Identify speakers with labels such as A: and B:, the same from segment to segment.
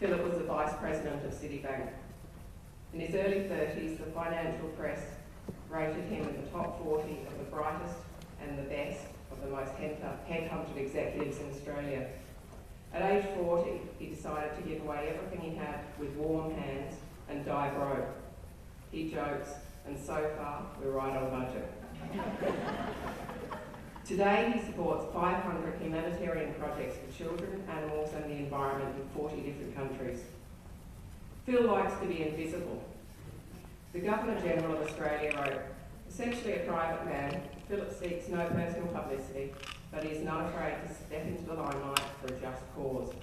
A: Phillip was the Vice President of Citibank. In his early 30s, the financial press rated him in the top 40 of the brightest and the best of the most headhunted executives in Australia. At age 40, he decided to give away everything he had with warm hands and die broke. He jokes, and so far, we're right on budget. Today, he supports 500 humanitarian projects for children, animals and the environment in 40 different countries. Phil likes to be invisible. The Governor-General of Australia wrote, essentially a private man, Phillip seeks no personal publicity, but he is not afraid to step into the limelight for a just cause.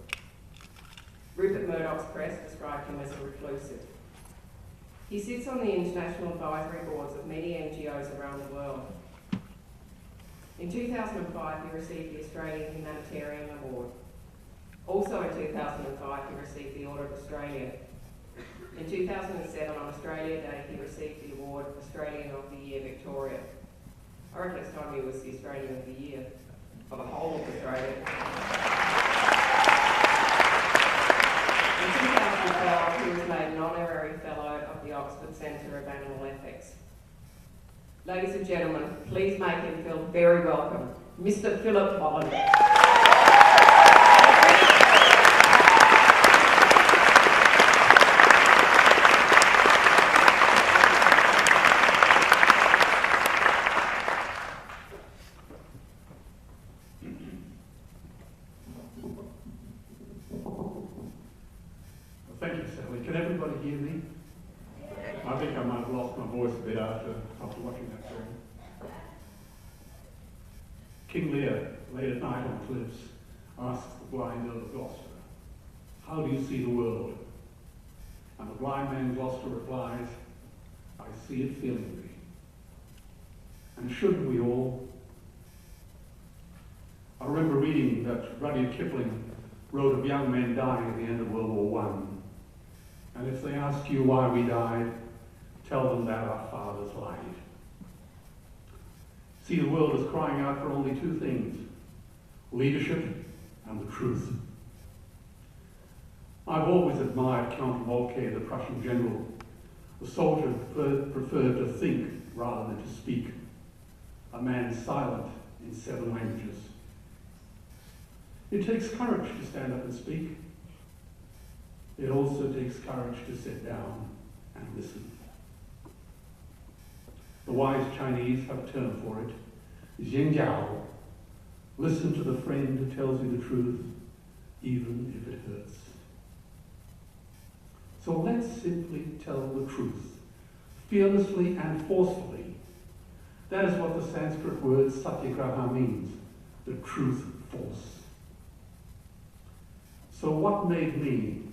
A: Rupert Murdoch's press described him as a reclusive. He sits on the international advisory boards of many NGOs around the world. In 2005, he received the Australian Humanitarian Award. Also in 2005, he received the Order of Australia. In 2007, on Australia Day, he received the award Australian of the Year Victoria. I reckon it's time he was the Australian of the Year for the whole of Australia. In 2012, he was made an honorary fellow of the Oxford Centre of Animal Ethics. Ladies and gentlemen, please make him feel very welcome, Mr. Phillip Wollen.
B: Thank you, Sally. Can everybody hear me? I think I might have lost my voice a bit after watching that film. King Lear, late at night on cliffs, asks the blind Earl of Gloucester, "How do you see the world?" And the blind man Gloucester replies, "I see it feelingly." And shouldn't we all? I remember reading that Rudyard Kipling wrote of young men dying at the end of World War I. And if they ask you why we died, tell them that our fathers lied. See, the world is crying out for only two things: leadership and the truth. I've always admired Count Moltke, the Prussian general. The soldier preferred to think rather than to speak. A man silent in 7 languages. It takes courage to stand up and speak. It also takes courage to sit down and listen. The wise Chinese have a term for it, Xingjiao. Listen to the friend who tells you the truth, even if it hurts. So let's simply tell the truth, fearlessly and forcefully. That is what the Sanskrit word satyagraha means, the truth force. So what made me,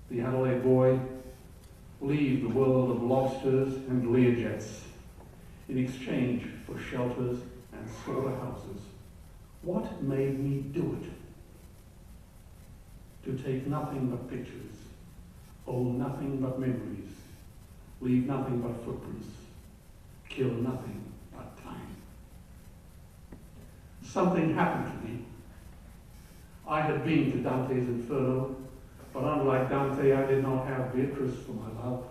B: the Adelaide boy, leave the world of lobsters and Learjets in exchange for shelters and slaughterhouses? What made me do it? To take nothing but pictures, own nothing but memories, leave nothing but footprints, kill nothing but time. Something happened to me. I had been to Dante's Inferno, but unlike Dante, I did not have Beatrice for my love,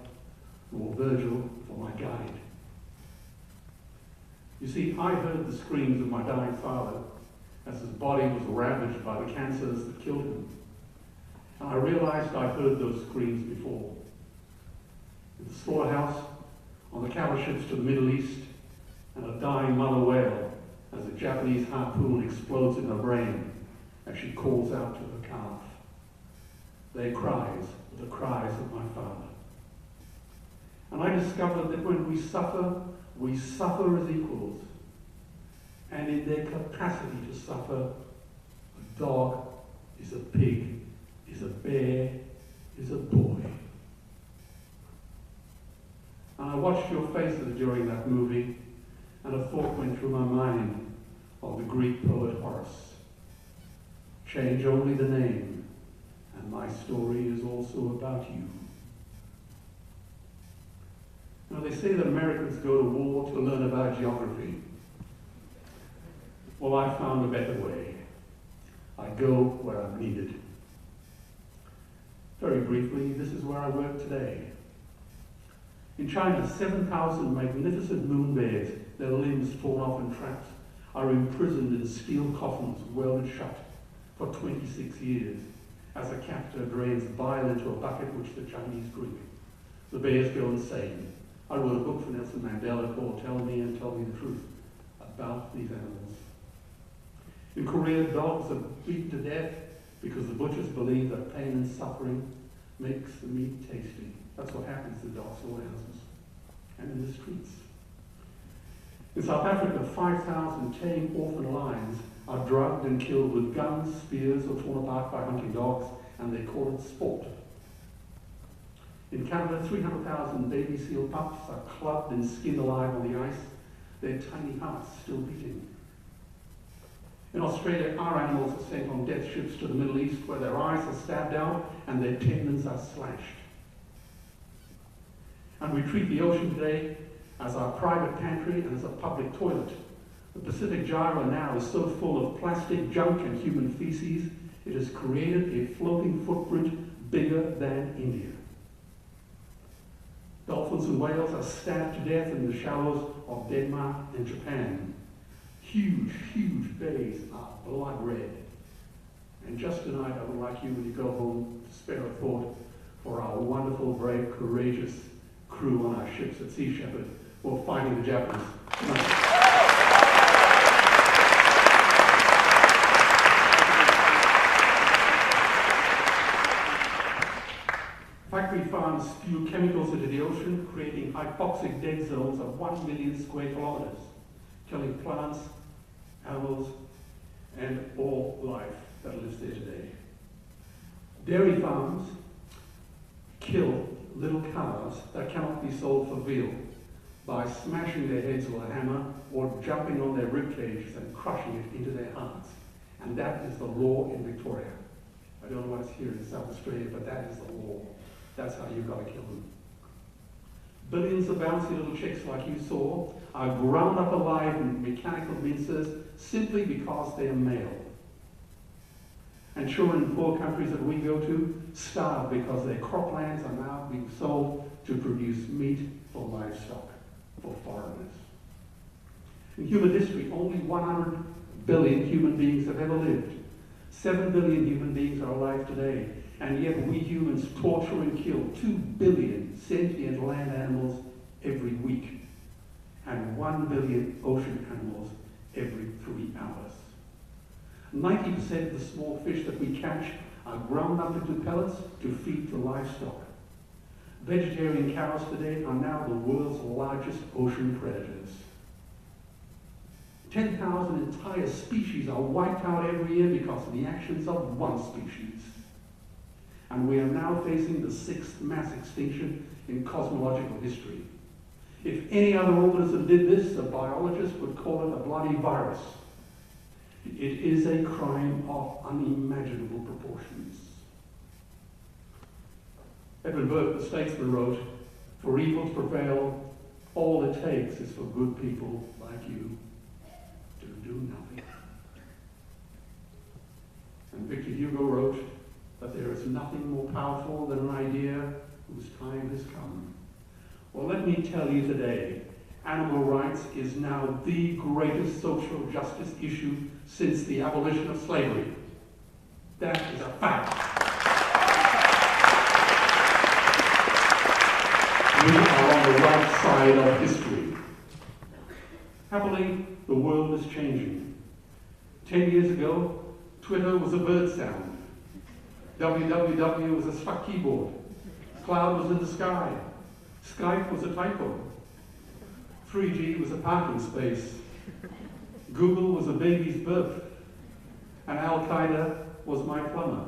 B: nor Virgil for my guide. You see, I heard the screams of my dying father as his body was ravaged by the cancers that killed him. And I realized I'd heard those screams before. In the slaughterhouse, on the cattle ships to the Middle East, and a dying mother whale as a Japanese harpoon explodes in her brain as she calls out to her calf. Their cries were the cries of my father. And I discovered that when we suffer as equals. And in their capacity to suffer, a dog is a pig, is a bear, is a boy. And I watched your faces during that movie, and a thought went through my mind of the Greek poet Horace. Change only the name, and my story is also about you. Now, they say that Americans go to war to learn about geography. Well, I found a better way. I go where I'm needed. Very briefly, this is where I work today. In China, 7,000 magnificent moon bears, their limbs torn off and trapped, are imprisoned in steel coffins welded shut for 26 years as a captor drains bile into a bucket which the Chinese drink. The bears go insane. I wrote a book for Nelson Mandela called Tell Me and Tell Me the Truth about these animals. In Korea, dogs are beaten to death because the butchers believe that pain and suffering makes the meat tasty. That's what happens to dog slaughterhouses and in the streets. In South Africa, 5,000 tame orphan lions are drugged and killed with guns, spears, or torn apart by hunting dogs, and they call it sport. In Canada, 300,000 baby seal pups are clubbed and skinned alive on the ice, their tiny hearts still beating. In Australia, our animals are sent on death ships to the Middle East where their eyes are stabbed out and their tendons are slashed. And we treat the ocean today as our private pantry and as a public toilet. The Pacific Gyre now is so full of plastic, junk, and human feces, it has created a floating footprint bigger than India. Dolphins and whales are stabbed to death in the shallows of Denmark and Japan. Huge, huge bays are blood red. And just tonight, I would like you, when you go home, to spare a thought for our wonderful, brave, courageous crew on our ships at Sea Shepherd who are fighting the Japanese. Factory farms spew chemicals into the ocean, creating hypoxic dead zones of 1 million square kilometers, killing plants, animals, and all life that lives there today. Dairy farms kill little calves that cannot be sold for veal by smashing their heads with a hammer or jumping on their rib cages and crushing it into their hearts. And that is the law in Victoria. I don't know what's here in South Australia, but that is the law. That's how you've got to kill them. Billions of bouncy little chicks like you saw are ground up alive in mechanical mincers simply because they are male. And children in poor countries that we go to starve because their croplands are now being sold to produce meat for livestock, for foreigners. In human history, only 100 billion human beings have ever lived. 7 billion human beings are alive today, and yet we humans torture and kill 2 billion sentient land animals every week, and 1 billion ocean animals every 3 hours. 90% of the small fish that we catch are ground up into pellets to feed to livestock. Vegetarian cows today are now the world's largest ocean predators. 10,000 entire species are wiped out every year because of the actions of one species. And we are now facing the 6th mass extinction in cosmological history. If any other organism did this, a biologist would call it a bloody virus. It is a crime of unimaginable proportions. Edmund Burke, the statesman, wrote, "For evil to prevail, all it takes is for good people like you to do nothing." And Victor Hugo wrote that there is nothing more powerful than an idea whose time has come. Well, let me tell you today, animal rights is now the greatest social justice issue since the abolition of slavery. That is a fact. We are on the right side of history. Happily, the world is changing. 10 years ago, Twitter was a bird sound. www was a stuck keyboard. Cloud was in the sky. Skype was a typo. 3G was a parking space. Google was a baby's birth. And Al-Qaeda was my plumber.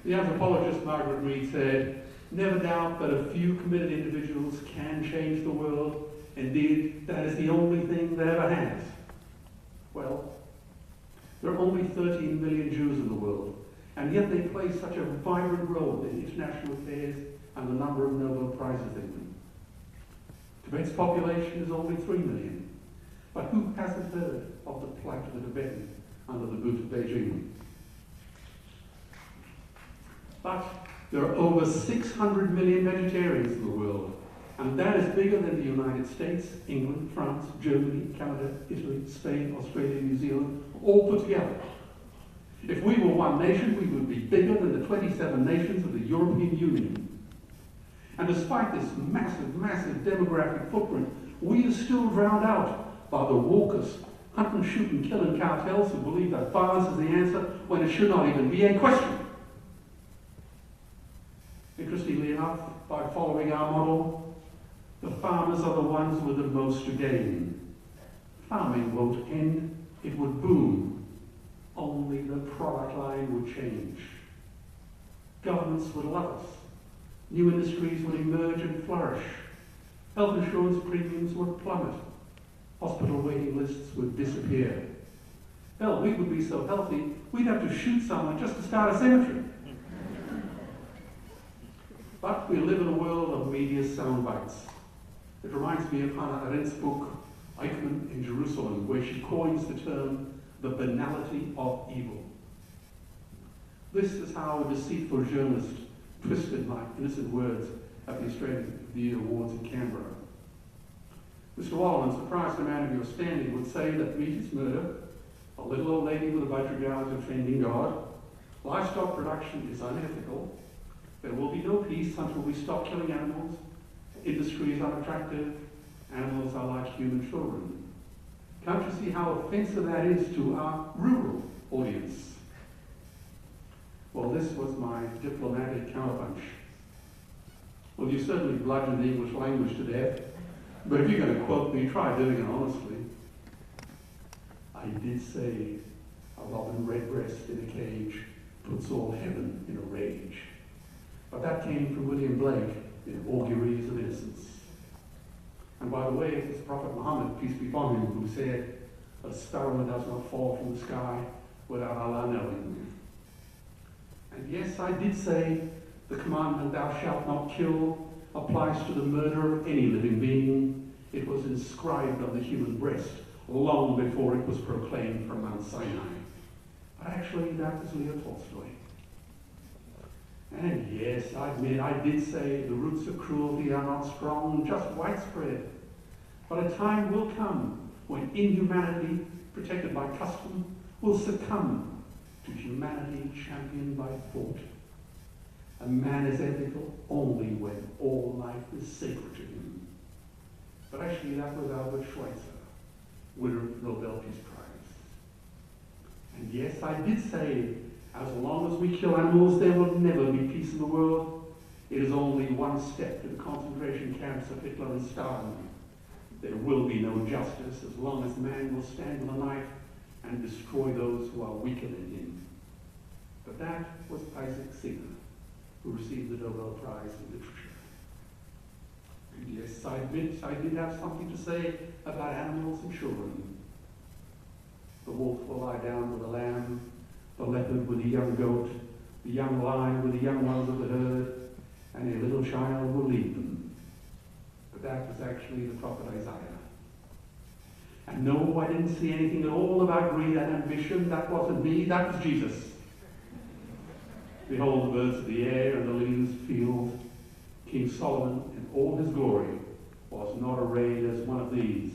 B: The anthropologist Margaret Mead said, "Never doubt that a few committed individuals can change the world. Indeed, that is the only thing that ever has." Well, there are only 13 million Jews in the world, and yet they play such a vibrant role in international affairs and the number of Nobel Prizes they win. Tibet's population is only 3 million, but who hasn't heard of the plight of the Tibetan under the boot of Beijing? But there are over 600 million vegetarians in the world, and that is bigger than the United States, England, France, Germany, Canada, Italy, Spain, Australia, New Zealand, all put together. If we were one nation, we would be bigger than the 27 nations of the European Union. And despite this massive, massive demographic footprint, we are still drowned out by the walkers, hunt and shoot and kill and cartels who believe that violence is the answer when it should not even be a question. Interestingly enough, by following our model, the farmers are the ones with the most to gain. Farming won't end, it would boom. Only the product line would change. Governments would love us. New industries would emerge and flourish. Health insurance premiums would plummet. Hospital waiting lists would disappear. Hell, we would be so healthy, we'd have to shoot someone just to start a cemetery. But we live in a world of media sound bites. It reminds me of Hannah Arendt's book, Eichmann in Jerusalem, where she coins the term, the banality of evil. This is how a deceitful journalist twisted my innocent words at the Australian Review Awards in Canberra. Mr. Wollen, surprised a man of your standing, would say that meat is murder, a little old lady with a budget gown is offending God, livestock production is unethical, there will be no peace until we stop killing animals, industry is unattractive, animals are like human children. Can't you see how offensive that is to our rural audience? Well, this was my diplomatic counterpunch. Well, you certainly bludgeoned the English language to death, but if you're going to quote me, try doing it honestly. I did say a robin redbreast in a cage puts all heaven in a rage. But that came from William Blake in Auguries of Innocence. And by the way, it's Prophet Muhammad, peace be upon him, who said, a sparrow does not fall from the sky without Allah knowing. And yes, I did say the commandment, thou shalt not kill, applies to the murder of any living being. It was inscribed on the human breast long before it was proclaimed from Mount Sinai. But actually, that was Leo Tolstoy. And yes, I admit, I did say the roots of cruelty are not strong, just widespread. But a time will come when inhumanity, protected by custom, will succumb to humanity championed by thought. A man is ethical only when all life is sacred to him. But actually, that was Albert Schweitzer, winner of the Nobel Peace Prize. And yes, I did say, as long as we kill animals, there will never be peace in the world. It is only one step to the concentration camps of Hitler and Stalin. There will be no justice as long as man will stand with a knife and destroy those who are weaker than him. But that was Isaac Singer, who received the Nobel Prize in Literature. And yes, I admit I did have something to say about animals and children. The wolf will lie down with the lamb, the leopard with the young goat, the young lion with the young ones of the herd, and a little child will lead them. But that was actually the prophet Isaiah. And no, I didn't see anything at all about greed and ambition. That wasn't me, that was Jesus. Behold the birds of the air and the lilies of the field. King Solomon in all his glory was not arrayed as one of these.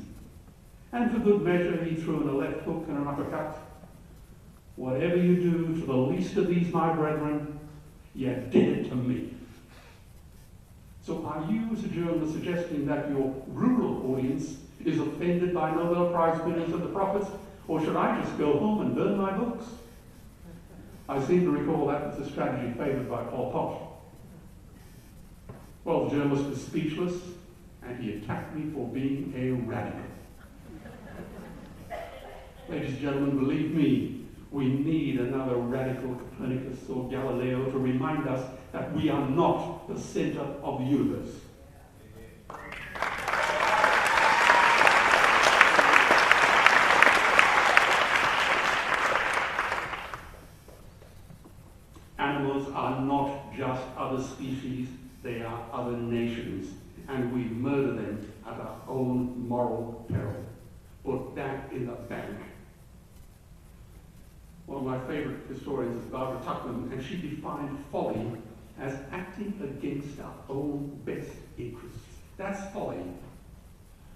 B: And for good measure he threw in a left hook and an uppercut. Whatever you do to the least of these, my brethren, you did it to me. So are you, as a journalist, suggesting that your rural audience is offended by Nobel Prize winners and the prophets, or should I just go home and burn my books? I seem to recall that was a strategy favored by Pol Pot. Well, the journalist was speechless, and he attacked me for being a radical. Ladies and gentlemen, believe me, we need another radical Copernicus or Galileo to remind us that we are not the center of the universe. Animals are not just other species, they are other nations, and we murder them at our own moral peril. Put that in the bank. One of my favorite historians is Barbara Tuchman, and she defined folly as acting against our own best interests. That's folly.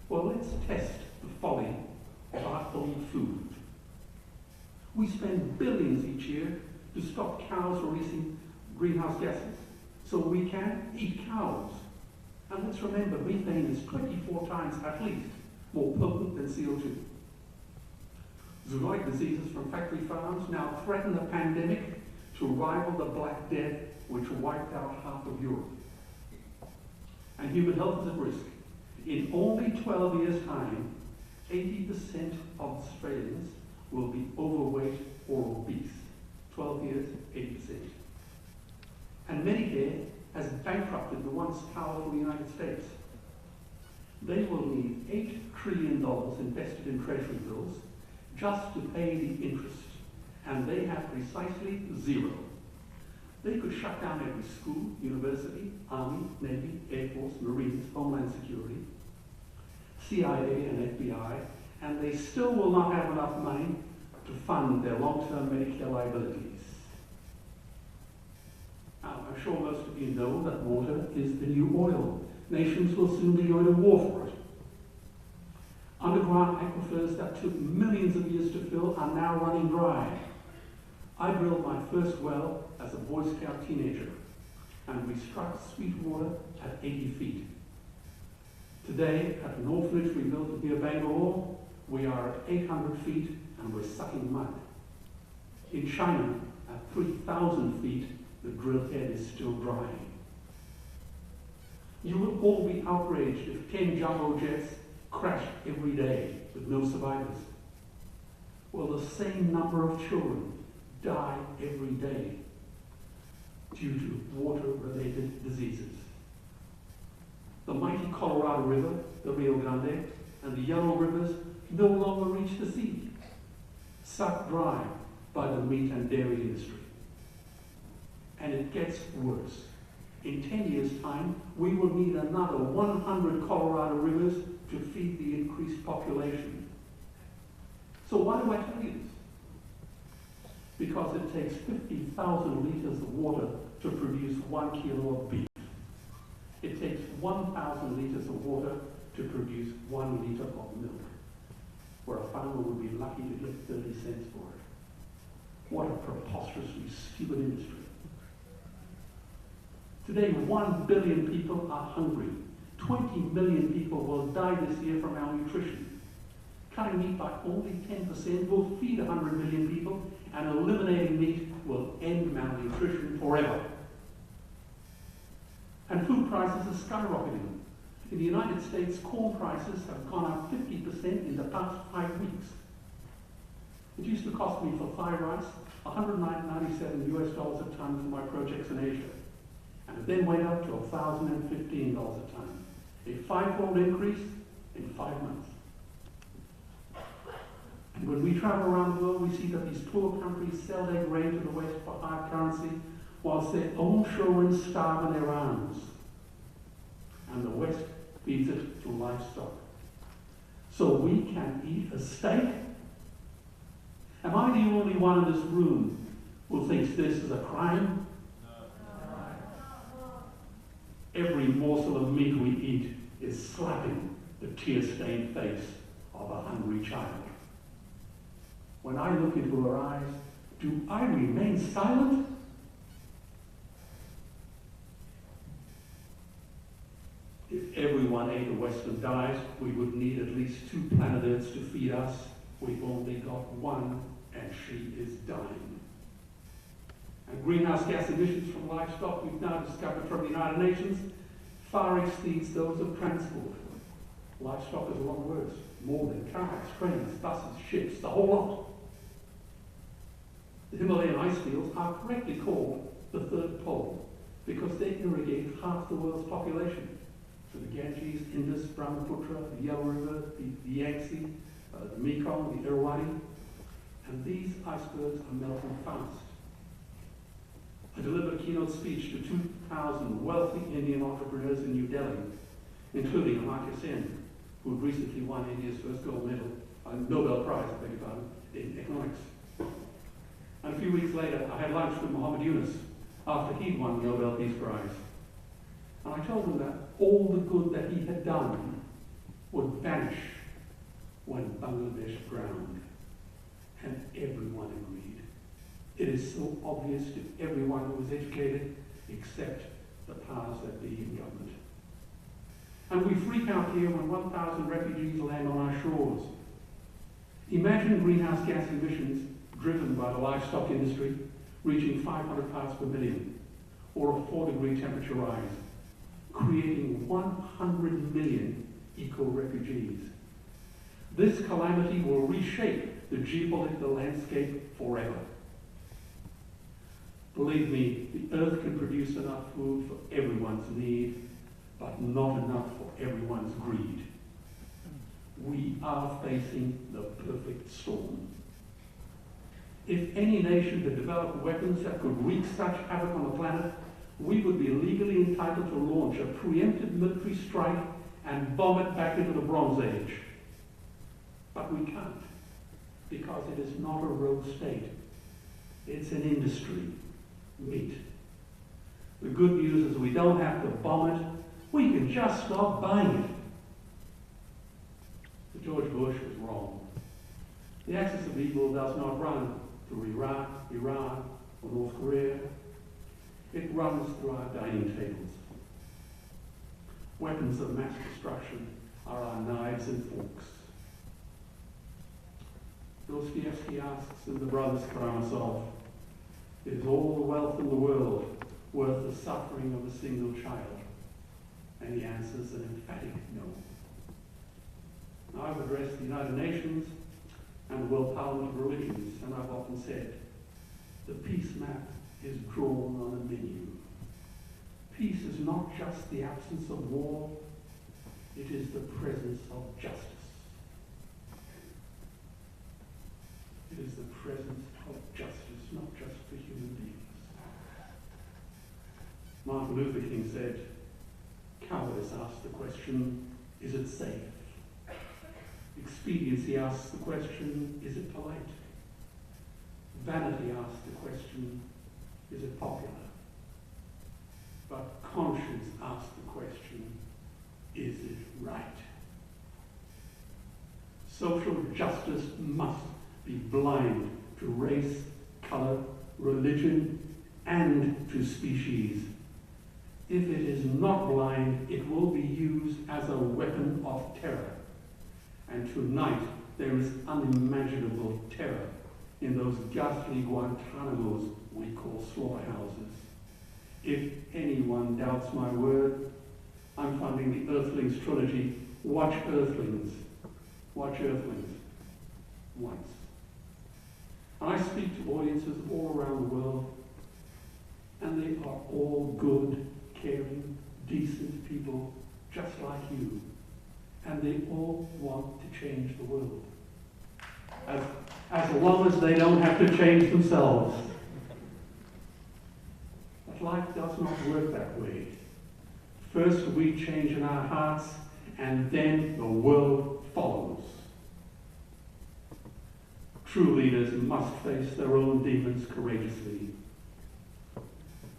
B: Well, let's test the folly of our own food. We spend billions each year to stop cows releasing greenhouse gases so we can eat cows. And let's remember, methane is 24 times at least more potent than CO2. Zoonotic diseases from factory farms now threaten the pandemic to rival the Black Death, which wiped out half of Europe. And human health is at risk. In only 12 years' time, 80% of Australians will be overweight or obese. 12 years, 80%. And Medicare has bankrupted the once powerful United States. They will need $8 trillion invested in treasury bills just to pay the interest, and they have precisely zero. They could shut down every school, university, Army, Navy, Air Force, Marines, Homeland Security, CIA and FBI, and they still will not have enough money to fund their long-term Medicare liabilities. Now, I'm sure most of you know that water is the new oil. Nations will soon be going to war for it. Underground aquifers that took millions of years to fill are now running dry. I drilled my first well as a Boy Scout teenager, and we struck sweet water at 80 feet. Today, at an orphanage we built near Bangalore, we are at 800 feet and we're sucking mud. In China, at 3,000 feet, the drill head is still drying. You will all be outraged if 10 jumbo jets crash every day with no survivors. Well, the same number of children die every day due to water-related diseases. The mighty Colorado River, the Rio Grande, and the Yellow Rivers no longer reach the sea, sucked dry by the meat and dairy industry. And it gets worse. In 10 years' time, we will need another 100 Colorado rivers to feed the increased population. So why do I tell you this? Because it takes 50,000 liters of water to produce 1 kilo of beef. It takes 1,000 liters of water to produce 1 liter of milk, where a farmer would be lucky to get 30 cents for it. What a preposterously stupid industry. Today, 1 billion people are hungry. 20 million people will die this year from malnutrition. Cutting meat by only 10% will feed 100 million people, and eliminating meat will end malnutrition forever. And food prices are skyrocketing. In the United States, corn prices have gone up 50% in the past 5 weeks. It used to cost me for 5 rice $197 US a ton for my projects in Asia. And it then went up to $1,015 a ton. A 5-fold increase in 5 months. And when we travel around the world, we see that these poor countries sell their grain to the West for hard currency, whilst their own children starve in their arms. And the West feeds it to livestock. So we can eat a steak? Am I the only one in this room who thinks this is a crime? Every morsel of meat we eat is slapping the tear-stained face of a hungry child. When I look into her eyes, do I remain silent? If everyone ate a Western diet, we would need at least 2 planet Earths to feed us. We've only got 1, and she is dying. And greenhouse gas emissions from livestock, we've now discovered from the United Nations, far exceeds those of transport. Livestock is a lot worse. More than cars, trains, buses, ships, the whole lot. The Himalayan ice fields are correctly called the third pole because they irrigate half the world's population. So the Ganges, Indus, Brahmaputra, the Yellow River, the Yangtze, the Mekong, the Irrawaddy, and these icebergs are melting fast. I delivered a keynote speech to 2,000 wealthy Indian entrepreneurs in New Delhi, including Amartya Sen, who had recently won India's first gold medal, Nobel Prize, I beg your pardon, in economics. And a few weeks later, I had lunch with Muhammad Yunus after he'd won the Nobel Peace Prize. And I told him that all the good that he had done would vanish when Bangladesh drowned. And everyone agreed. It is so obvious to everyone who is educated, except the powers that be in government. And we freak out here when 1,000 refugees land on our shores. Imagine greenhouse gas emissions driven by the livestock industry reaching 500 parts per million, or a 4-degree temperature rise, creating 100 million eco-refugees. This calamity will reshape the geopolitical landscape forever. Believe me, the earth can produce enough food for everyone's need, but not enough for everyone's greed. We are facing the perfect storm. If any nation had developed weapons that could wreak such havoc on the planet, we would be legally entitled to launch a preemptive military strike and bomb it back into the Bronze Age. But we can't, because it is not a rogue state. It's an industry. Meat. The good news is we don't have to bomb it. We can just stop buying it. But George Bush was wrong. The axis of evil does not run through Iraq, Iran, or North Korea. It runs through our dining tables. Weapons of mass destruction are our knives and forks. Dostoevsky asks in The Brothers Karamazov, is all the wealth in the world worth the suffering of a single child? And he answers an emphatic no. Now, I've addressed the United Nations and the World Parliament of Religions, and I've often said, the peace map is drawn on a menu. Peace is not just the absence of war, it is the presence of justice. It is the presence of justice, not just for human beings. Martin Luther King said, cowardice asks the question, is it safe? Expediency asks the question, is it polite? Vanity asks the question, is it popular? But conscience asks the question, is it right? Social justice must be blind to race, color, religion, and to species. If it is not blind, it will be used as a weapon of terror. And tonight, there is unimaginable terror in those ghastly Guantanamos we call slaughterhouses. If anyone doubts my word, I'm funding the Earthlings trilogy. Watch Earthlings. Watch Earthlings. Once. And I speak to audiences all around the world, and they are all good, caring, decent people, just like you. And they all want to change the world. As long as they don't have to change themselves. But life does not work that way. First we change in our hearts, and then the world follows. True leaders must face their own demons courageously.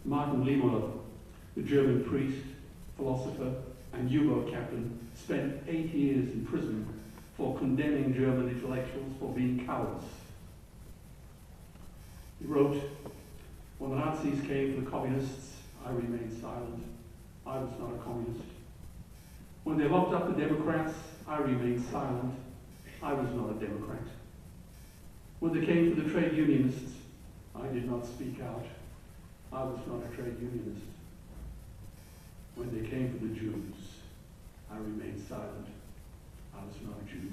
B: Martin Niemöller, the German priest, philosopher, and U-boat captain, spent 8 years in prison for condemning German intellectuals for being cowards. He wrote, when the Nazis came for the communists, I remained silent. I was not a communist. When they locked up the Democrats, I remained silent. I was not a Democrat. When they came for the trade unionists, I did not speak out. I was not a trade unionist. When they came for the Jews, I remained silent. I was not a Jew.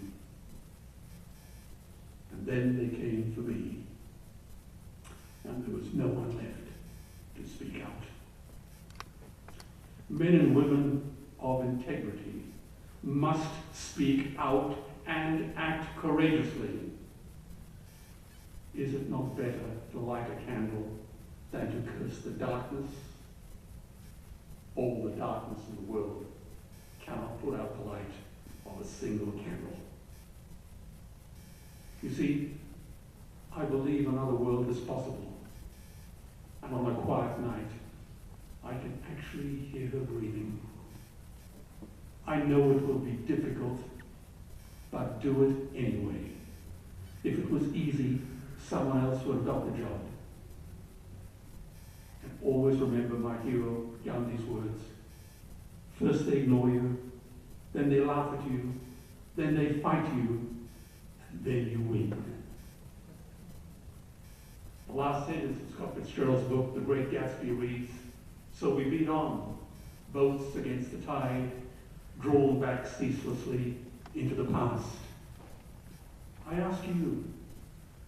B: And then they came for me, and there was no one left to speak out. Men and women of integrity must speak out and act courageously. Is it not better to light a candle than to curse the darkness? All the darkness in the world cannot put out the light of a single candle. You see, I believe another world is possible. And on a quiet night, I can actually hear her breathing. I know it will be difficult, but do it anyway. If it was easy, someone else would have got the job. And always remember my hero Gandhi's words. First they ignore you, then they laugh at you, then they fight you, and then you win. The last sentence of Scott Fitzgerald's book, The Great Gatsby, reads, "So we beat on, boats against the tide, drawn back ceaselessly into the past." I ask you,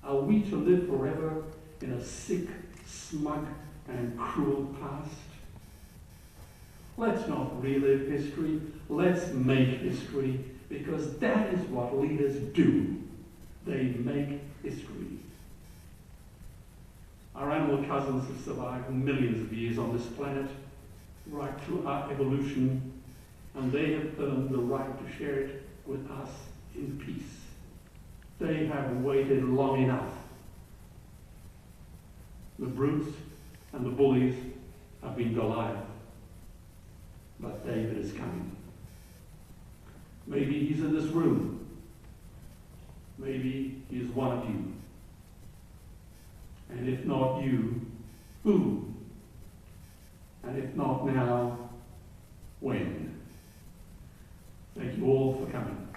B: are we to live forever in a sick, smug, and cruel past? Let's not relive history, let's make history, because that is what leaders do. They make history. Our animal cousins have survived millions of years on this planet, right through our evolution, and they have earned the right to share it with us in peace. They have waited long enough. The brutes and the bullies have been Goliath, but David is coming. Maybe he's in this room. Maybe he is one of you. And if not you, who? And if not now, when? Thank you all for coming.